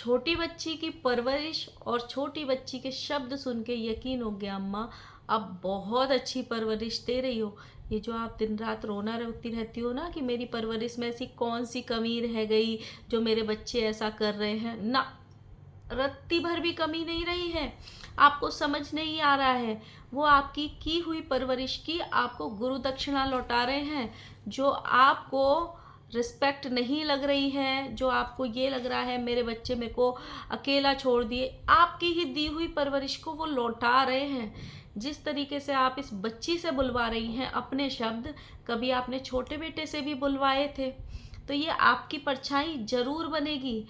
छोटी बच्ची की परवरिश और छोटी बच्ची के शब्द सुन के यकीन हो गया अम्मा आप बहुत अच्छी परवरिश दे रही हो। ये जो आप दिन रात रोना रोती रहती हो ना कि मेरी परवरिश में ऐसी कौन सी कमी रह गई जो मेरे बच्चे ऐसा कर रहे हैं ना, रत्ती भर भी कमी नहीं रही है। आपको समझ नहीं आ रहा है, वो आपकी की हुई परवरिश की आपको गुरु दक्षिणा लौटा रहे हैं। जो आपको रिस्पेक्ट नहीं लग रही है, जो आपको ये लग रहा है मेरे बच्चे मेरे को अकेला छोड़ दिए, आपकी ही दी हुई परवरिश को वो लौटा रहे हैं। जिस तरीके से आप इस बच्ची से बुलवा रही हैं अपने शब्द, कभी आपने छोटे बेटे से भी बुलवाए थे, तो ये आपकी परछाई जरूर बनेगी।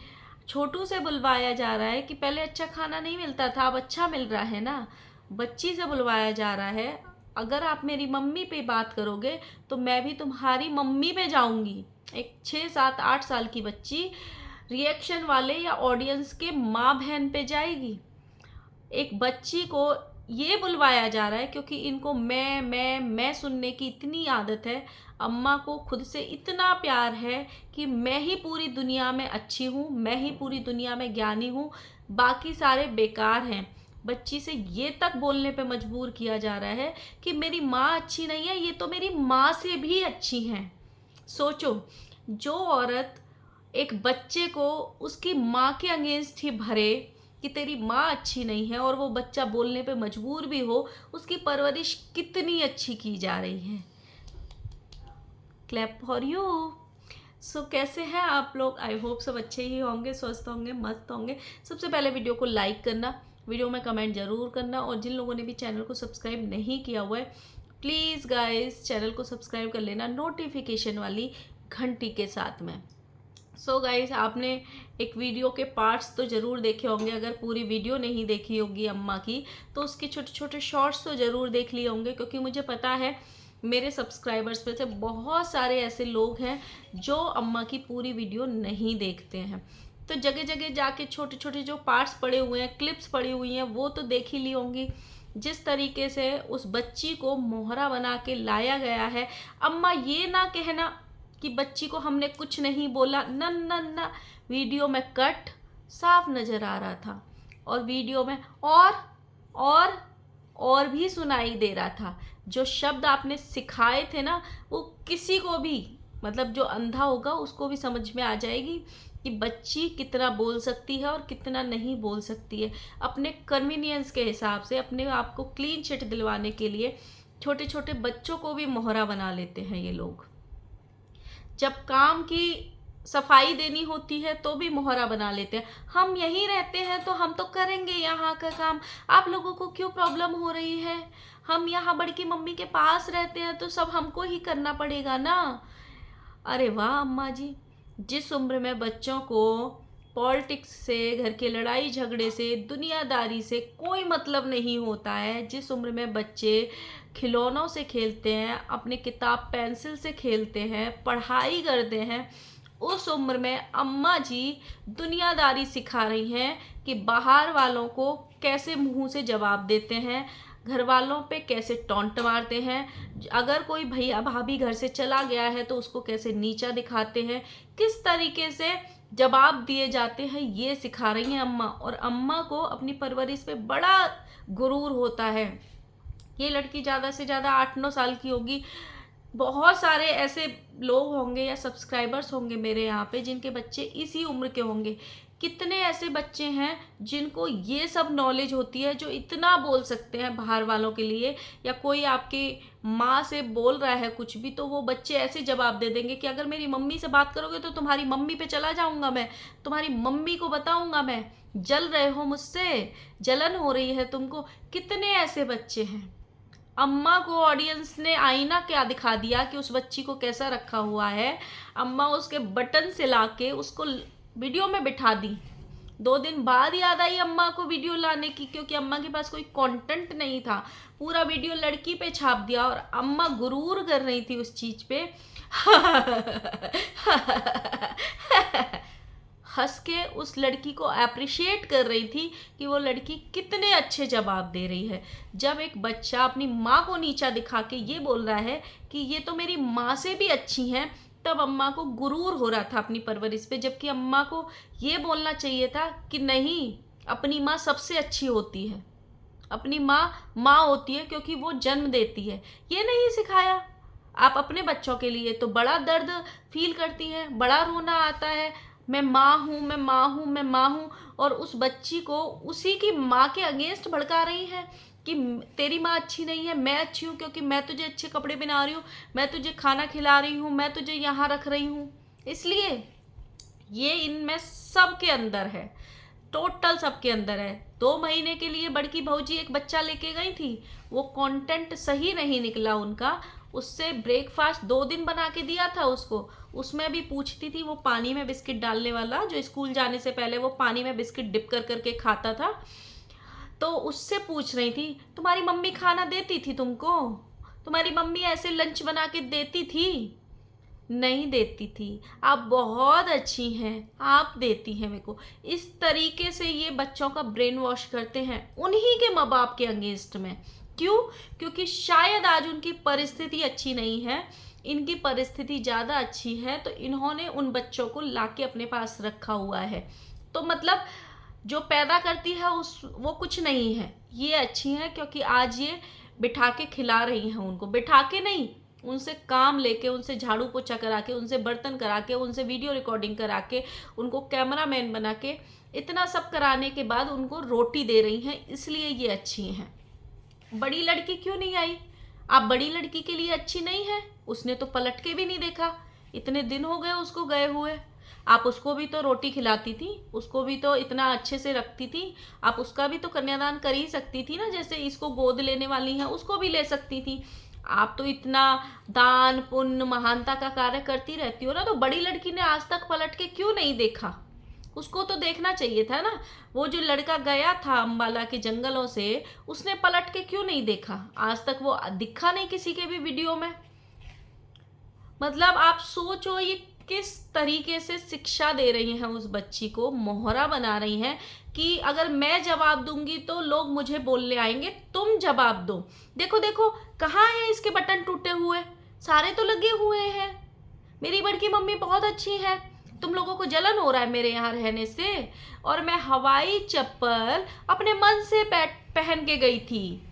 छोटू से बुलवाया जा रहा है कि पहले अच्छा खाना नहीं मिलता था, अब अच्छा मिल रहा है ना। बच्ची से बुलवाया जा रहा है, अगर आप मेरी मम्मी पे बात करोगे तो मैं भी तुम्हारी मम्मी पे जाऊंगी। एक 6 7 8 साल की बच्ची रिएक्शन वाले या ऑडियंस के माँ बहन पे जाएगी। एक बच्ची को ये बुलवाया जा रहा है क्योंकि इनको मैं सुनने की इतनी आदत है। अम्मा को खुद से इतना प्यार है कि मैं ही पूरी दुनिया में अच्छी हूँ, मैं ही पूरी दुनिया में ज्ञानी हूँ, बाकी सारे बेकार हैं। बच्ची से ये तक बोलने पे मजबूर किया जा रहा है कि मेरी माँ अच्छी नहीं है, ये तो मेरी माँ से भी अच्छी हैं। सोचो, जो औरत एक बच्चे को उसकी माँ के अगेंस्ट ही भरे कि तेरी माँ अच्छी नहीं है और वो बच्चा बोलने पे मजबूर भी हो, उसकी परवरिश कितनी अच्छी की जा रही है। Clap for you. सो कैसे हैं आप लोग? आई होप सब अच्छे ही होंगे, स्वस्थ होंगे, मस्त होंगे। सबसे पहले वीडियो को लाइक करना, वीडियो में कमेंट जरूर करना, और जिन लोगों ने भी चैनल को सब्सक्राइब नहीं किया हुआ है प्लीज़ गाइस चैनल को सब्सक्राइब कर लेना नोटिफिकेशन वाली घंटी के साथ में। सो गाइस, आपने एक वीडियो के पार्ट्स तो ज़रूर देखे होंगे। अगर पूरी वीडियो नहीं देखी होगी अम्मा की तो उसके छोटे छोटे शॉर्ट्स तो ज़रूर देख लिए होंगे, क्योंकि मुझे पता है मेरे सब्सक्राइबर्स में से बहुत सारे ऐसे लोग हैं जो अम्मा की पूरी वीडियो नहीं देखते हैं। तो जगह जगह जाके छोटे छोटे जो पार्ट्स पड़े हुए हैं, क्लिप्स पड़ी हुई हैं, वो तो देख ही ली होंगी। जिस तरीके से उस बच्ची को मोहरा बना के लाया गया है, अम्मा ये ना कहना कि बच्ची को हमने कुछ नहीं बोला, न न न, वीडियो में कट साफ नज़र आ रहा था और वीडियो में और भी सुनाई दे रहा था। जो शब्द आपने सिखाए थे ना, वो किसी को भी, मतलब जो अंधा होगा उसको भी समझ में आ जाएगी कि बच्ची कितना बोल सकती है और कितना नहीं बोल सकती है। अपने कन्वीनियंस के हिसाब से, अपने आप को क्लीन चिट दिलवाने के लिए छोटे छोटे बच्चों को भी मोहरा बना लेते हैं ये लोग। जब काम की सफाई देनी होती है तो भी मोहरा बना लेते हैं। हम यहीं रहते हैं तो हम तो करेंगे यहाँ का काम, आप लोगों को क्यों प्रॉब्लम हो रही है? हम यहाँ बड़की मम्मी के पास रहते हैं तो सब हमको ही करना पड़ेगा ना। अरे वाह अम्मा जी, जिस उम्र में बच्चों को पॉलिटिक्स से, घर के लड़ाई झगड़े से, दुनियादारी से कोई मतलब नहीं होता है, जिस उम्र में बच्चे खिलौनों से खेलते हैं, अपने किताब पेंसिल से खेलते हैं, पढ़ाई करते हैं, उस उम्र में अम्मा जी दुनियादारी सिखा रही हैं कि बाहर वालों को कैसे मुंह से जवाब देते हैं, घर वालों पे कैसे टॉन्ट मारते हैं, अगर कोई भैया भाभी घर से चला गया है तो उसको कैसे नीचा दिखाते हैं, किस तरीके से जवाब दिए जाते हैं, ये सिखा रही हैं अम्मा। और अम्मा को अपनी परवरिश पे बड़ा गुरूर होता है। ये लड़की ज़्यादा से ज़्यादा 8 9 साल की होगी। बहुत सारे ऐसे लोग होंगे या सब्सक्राइबर्स होंगे मेरे यहाँ पे जिनके बच्चे इसी उम्र के होंगे। कितने ऐसे बच्चे हैं जिनको ये सब नॉलेज होती है, जो इतना बोल सकते हैं बाहर वालों के लिए, या कोई आपकी माँ से बोल रहा है कुछ भी तो वो बच्चे ऐसे जवाब दे देंगे कि अगर मेरी मम्मी से बात करोगे तो तुम्हारी मम्मी पे चला जाऊँगा, मैं तुम्हारी मम्मी को बताऊँगा, मैं जल रहे हो मुझसे, जलन हो रही है तुमको। कितने ऐसे बच्चे हैं। अम्मा को ऑडियंस ने आईना क्या दिखा दिया कि उस बच्ची को कैसा रखा हुआ है। अम्मा उसके बटन से लाके उसको वीडियो में बिठा दी। 2 दिन बाद याद आई अम्मा को वीडियो लाने की, क्योंकि अम्मा के पास कोई कंटेंट नहीं था। पूरा वीडियो लड़की पे छाप दिया और अम्मा गुरूर कर रही थी उस चीज पे। हंस के उस लड़की को अप्रिशिएट कर रही थी कि वो लड़की कितने अच्छे जवाब दे रही है। जब एक बच्चा अपनी माँ को नीचा दिखा के ये बोल रहा है कि ये तो मेरी माँ से भी अच्छी हैं, तब अम्मा को गुरूर हो रहा था अपनी परवरिश पे, जबकि अम्मा को ये बोलना चाहिए था कि नहीं, अपनी माँ सबसे अच्छी होती है, अपनी माँ माँ होती है क्योंकि वो जन्म देती है। ये नहीं सिखाया। आप अपने बच्चों के लिए तो बड़ा दर्द फील करती हैं, बड़ा रोना आता है, मैं माँ हूँ, मैं माँ हूँ, मैं माँ हूँ, और उस बच्ची को उसी की माँ के अगेंस्ट भड़का रही हैं कि तेरी माँ अच्छी नहीं है, मैं अच्छी हूँ क्योंकि मैं तुझे अच्छे कपड़े पहना रही हूँ, मैं तुझे खाना खिला रही हूँ, मैं तुझे यहाँ रख रही हूँ। इसलिए ये इनमें सबके अंदर है, टोटल सबके अंदर है। 2 महीने के लिए बड़की भौजी एक बच्चा लेके गई थी, वो कंटेंट सही नहीं निकला उनका, उससे ब्रेकफास्ट 2 दिन बना के दिया था उसको, उसमें भी पूछती थी, वो पानी में बिस्किट डालने वाला जो स्कूल जाने से पहले वो पानी में बिस्किट डिप कर करके खाता था, तो उससे पूछ रही थी तुम्हारी मम्मी खाना देती थी तुमको, तुम्हारी मम्मी ऐसे लंच बना के देती थी? नहीं देती थी। आप बहुत अच्छी हैं, आप देती हैं मेरे को। इस तरीके से ये बच्चों का ब्रेन वॉश करते हैं उन्हीं के माँ बाप के अगेंस्ट में। क्यों? क्योंकि शायद आज उनकी परिस्थिति अच्छी नहीं है, इनकी परिस्थिति ज़्यादा अच्छी है, तो इन्होंने उन बच्चों को लाके अपने पास रखा हुआ है। तो मतलब जो पैदा करती है उस वो कुछ नहीं है, ये अच्छी हैं क्योंकि आज ये बिठा के खिला रही हैं उनको, बिठा के नहीं, उनसे काम लेके, उनसे झाड़ू पोछा करा के, उनसे बर्तन करा के, उनसे वीडियो रिकॉर्डिंग करा के, उनको कैमरामैन बना के, इतना सब कराने के बाद उनको रोटी दे रही हैं, इसलिए ये अच्छी हैं। बड़ी लड़की क्यों नहीं आई? आप बड़ी लड़की के लिए अच्छी नहीं है? उसने तो पलट के भी नहीं देखा, इतने दिन हो गए उसको गए हुए। आप उसको भी तो रोटी खिलाती थी, उसको भी तो इतना अच्छे से रखती थी, आप उसका भी तो कन्यादान कर ही सकती थी ना, जैसे इसको गोद लेने वाली हैं उसको भी ले सकती थी। आप तो इतना दान पुण्य महानता का कार्य करती रहती हो ना, तो बड़ी लड़की ने आज तक पलट के क्यों नहीं देखा? उसको तो देखना चाहिए था ना। वो जो लड़का गया था अम्बाला के जंगलों से, उसने पलट के क्यों नहीं देखा? आज तक वो दिखा नहीं किसी के भी वीडियो में। मतलब आप सोचो ये किस तरीके से शिक्षा दे रही हैं उस बच्ची को, मोहरा बना रही हैं कि अगर मैं जवाब दूंगी तो लोग मुझे बोलने आएंगे, तुम जवाब दो। देखो देखो कहाँ है इसके बटन टूटे हुए, सारे तो लगे हुए हैं। मेरी बड़की मम्मी बहुत अच्छी है, तुम लोगों को जलन हो रहा है मेरे यहाँ रहने से, और मैं हवाई चप्पल अपने मन से पहन के गई थी।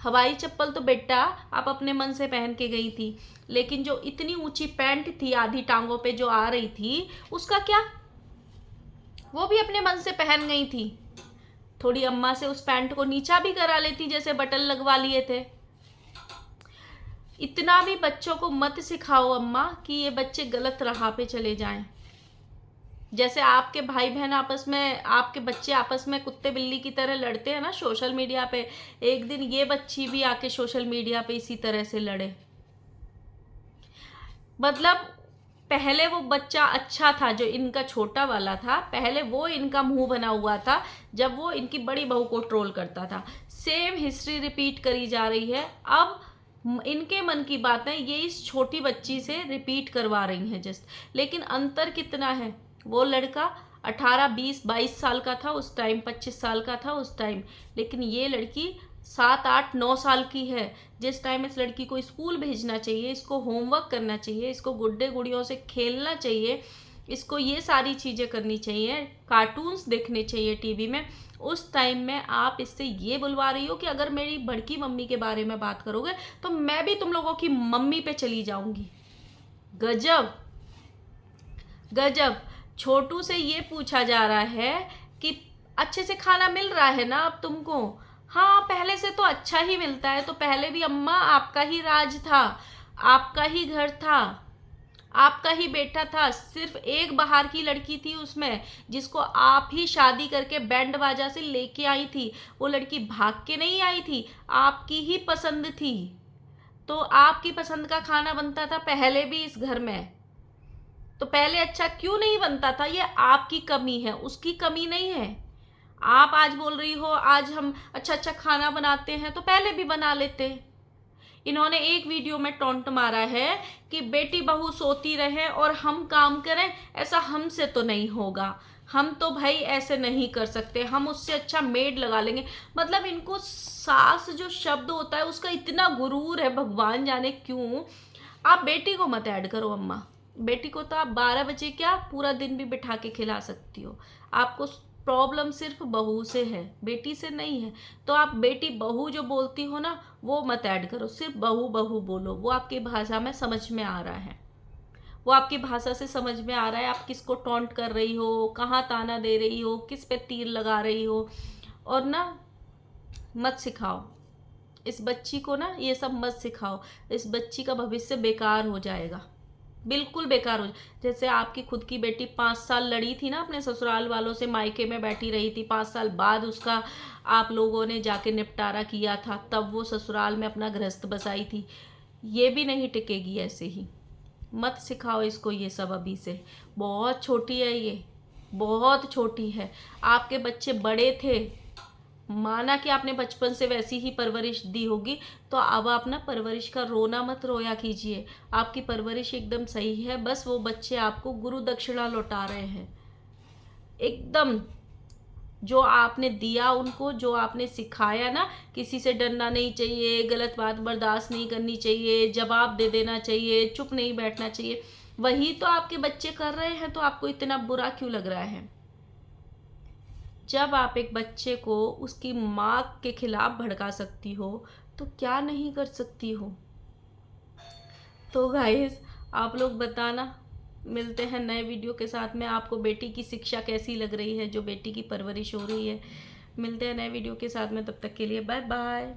हवाई चप्पल तो बेटा आप अपने मन से पहन के गई थी, लेकिन जो इतनी ऊंची पैंट थी आधी टांगों पे जो आ रही थी, उसका क्या? वो भी अपने मन से पहन गई थी। थोड़ी अम्मा से उस पैंट को नीचा भी करा लेती, जैसे बटन लगवा लिए थे। इतना भी बच्चों को मत सिखाओ अम्मा कि ये बच्चे गलत राह पे चले जाएं। जैसे आपके भाई बहन आपस में, आपके बच्चे आपस में कुत्ते बिल्ली की तरह लड़ते हैं ना सोशल मीडिया पे, एक दिन ये बच्ची भी आके सोशल मीडिया पे इसी तरह से लड़े। मतलब पहले वो बच्चा अच्छा था जो इनका छोटा वाला था, पहले वो इनका मुंह बना हुआ था जब वो इनकी बड़ी बहू को ट्रोल करता था। सेम हिस्ट्री रिपीट करी जा रही है। अब इनके मन की बातें ये इस छोटी बच्ची से रिपीट करवा रही हैं जस्ट। लेकिन अंतर कितना है, वो लड़का 18, 20, 22 साल का था उस टाइम, 25 साल का था उस टाइम, लेकिन ये लड़की 7, 8, 9 साल की है। जिस टाइम इस लड़की को स्कूल भेजना चाहिए, इसको होमवर्क करना चाहिए, इसको गुड्डे गुड़ियों से खेलना चाहिए, इसको ये सारी चीज़ें करनी चाहिए, कार्टून्स देखने चाहिए टीवी में, उस टाइम में आप इससे ये बुलवा रही हो कि अगर मेरी बड़की मम्मी के बारे में बात करोगे तो मैं भी तुम लोगों की मम्मी पे चली जाऊंगी। गजब गजब। छोटू से ये पूछा जा रहा है कि अच्छे से खाना मिल रहा है ना अब तुमको? हाँ, पहले से तो अच्छा ही मिलता है। तो पहले भी अम्मा आपका ही राज था, आपका ही घर था, आपका ही बेटा था। सिर्फ एक बाहर की लड़की थी उसमें, जिसको आप ही शादी करके बैंड बाजा से लेके आई थी। वो लड़की भाग के नहीं आई थी, आपकी ही पसंद थी। तो आपकी पसंद का खाना बनता था पहले भी इस घर में। तो पहले अच्छा क्यों नहीं बनता था? ये आपकी कमी है, उसकी कमी नहीं है। आप आज बोल रही हो आज हम अच्छा अच्छा खाना बनाते हैं, तो पहले भी बना लेते। इन्होंने एक वीडियो में टॉन्ट मारा है कि बेटी बहू सोती रहे और हम काम करें, ऐसा हमसे तो नहीं होगा, हम तो भाई ऐसे नहीं कर सकते, हम उससे अच्छा मेड लगा लेंगे। मतलब इनको सास जो शब्द होता है उसका इतना गुरूर है, भगवान जाने क्यों। आप बेटी को मत ऐड करो अम्मा, बेटी को तो आप 12 बजे क्या पूरा दिन भी बिठा के खिला सकती हो। आपको प्रॉब्लम सिर्फ बहू से है, बेटी से नहीं है। तो आप बेटी बहू जो बोलती हो ना, वो मत ऐड करो, सिर्फ बहू बहू बोलो। वो आपकी भाषा में समझ में आ रहा है, वो आपकी भाषा से समझ में आ रहा है आप किसको टॉन्ट कर रही हो, कहाँ ताना दे रही हो, किस पे तीर लगा रही हो। और ना, मत सिखाओ इस बच्ची को ना, ये सब मत सिखाओ। इस बच्ची का भविष्य बेकार हो जाएगा, बिल्कुल बेकार हो। जैसे आपकी खुद की बेटी 5 साल लड़ी थी ना अपने ससुराल वालों से, मायके में बैठी रही थी, 5 साल बाद उसका आप लोगों ने जाके निपटारा किया था, तब वो ससुराल में अपना गृहस्थ बसाई थी। ये भी नहीं टिकेगी ऐसे ही। मत सिखाओ इसको ये सब अभी से, बहुत छोटी है ये, बहुत छोटी है। आपके बच्चे बड़े थे, माना कि आपने बचपन से वैसी ही परवरिश दी होगी, तो अब आप ना परवरिश का रोना मत रोया कीजिए। आपकी परवरिश एकदम सही है, बस वो बच्चे आपको गुरु दक्षिणा लौटा रहे हैं एकदम। जो आपने दिया उनको, जो आपने सिखाया ना, किसी से डरना नहीं चाहिए, गलत बात बर्दाश्त नहीं करनी चाहिए, जवाब दे देना चाहिए, चुप नहीं बैठना चाहिए, वही तो आपके बच्चे कर रहे हैं। तो आपको इतना बुरा क्यों लग रहा है? जब आप एक बच्चे को उसकी माँ के खिलाफ भड़का सकती हो, तो क्या नहीं कर सकती हो? तो गाइस, आप लोग बताना। मिलते हैं नए वीडियो के साथ में। आपको बेटी की शिक्षा कैसी लग रही है, जो बेटी की परवरिश हो रही है। मिलते हैं नए वीडियो के साथ में, तब तक के लिए बाय बाय।